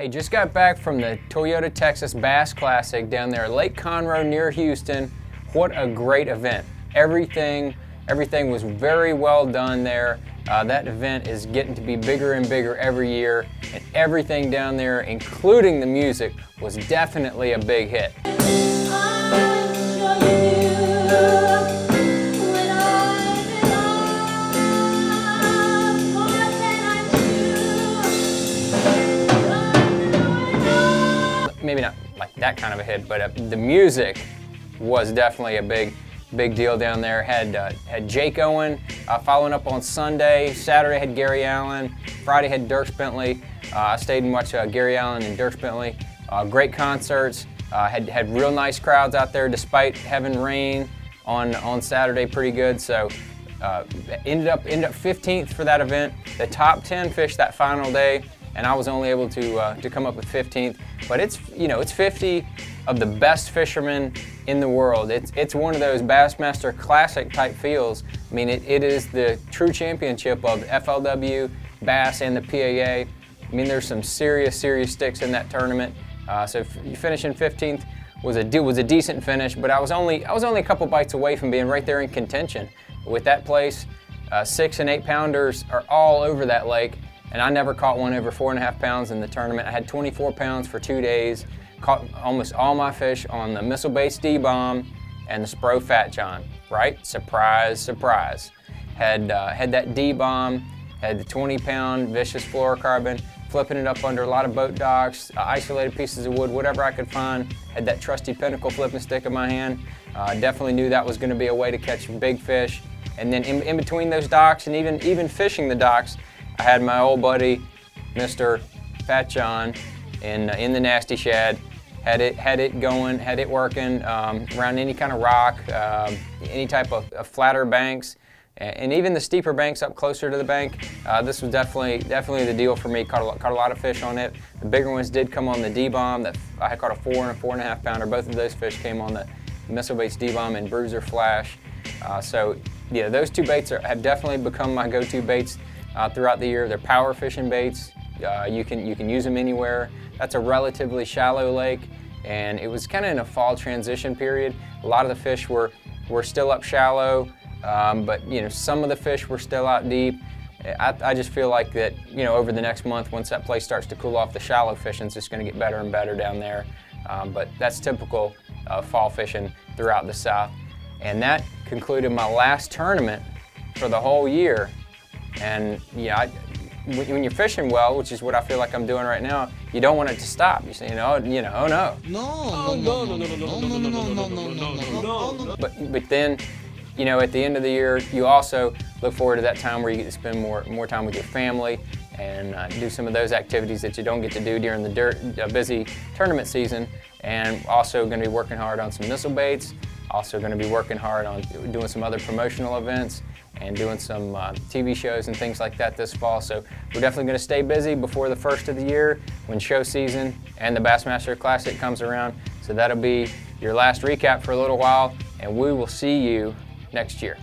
Hey, just got back from the Toyota Texas Bass Classic down there at Lake Conroe near Houston. What a great event. Everything was very well done there. That event is getting to be bigger and bigger every year, and everything down there, including the music, was definitely a big hit. Maybe not like that kind of a hit, but the music was definitely a big deal down there. Had Jake Owen following up on Sunday. Saturday had Gary Allen. Friday had Dierks Bentley. I stayed and watched Gary Allen and Dierks Bentley. Great concerts. Had real nice crowds out there despite having rain on Saturday. Pretty good. So ended up 15th for that event. The top 10 fish that final day, and I was only able to come up with 15th. But it's 50 of the best fishermen in the world. It's one of those Bassmaster Classic type fields. I mean, it is the true championship of FLW, Bass, and the PAA. I mean, there's some serious sticks in that tournament. So finishing 15th was a decent finish, but I was only a couple bites away from being right there in contention with that place. 6 and 8 pounders are all over that lake, and I never caught one over 4.5 pounds in the tournament. I had 24 pounds for 2 days. Caught almost all my fish on the missile baits D-bomb and the Spro Fat John, right? Surprise, surprise. Had that D-bomb, had the 20-pound vicious fluorocarbon, flipping it up under a lot of boat docks, isolated pieces of wood, whatever I could find. Had that trusty Pinnacle flipping stick in my hand. Definitely knew that was going to be a way to catch big fish. And then in between those docks and even fishing the docks, I had my old buddy, Mr. Fat John, in the Nasty Shad. Had it going, had it working around any kind of rock, any type of flatter banks, and even the steeper banks up closer to the bank. This was definitely the deal for me. Caught a lot of fish on it. The bigger ones did come on the D-bomb. I caught a 4 and a 4.5 pounder. Both of those fish came on the missile baits D-bomb and Bruiser Flash. So yeah, those two baits have definitely become my go-to baits throughout the year. They're power fishing baits. You can use them anywhere. That's a relatively shallow lake, and it was kind of in a fall transition period. A lot of the fish were still up shallow, but some of the fish were still out deep. I just feel like that over the next month, once that place starts to cool off, the shallow fishing is just going to get better and better down there. But that's typical of fall fishing throughout the South. And that concluded my last tournament for the whole year. And yeah, when you're fishing well, which is what I feel like I'm doing right now, you don't want it to stop. You say, oh no. No. But then, at the end of the year, you also look forward to that time where you get to spend more time with your family and do some of those activities that you don't get to do during the busy tournament season. And also going to be working hard on some missile baits. Also going to be working hard on doing some other promotional events and doing some TV shows and things like that this fall. So we're definitely going to stay busy before the first of the year when show season and the Bassmaster Classic comes around. So that'll be your last recap for a little while, and we will see you next year.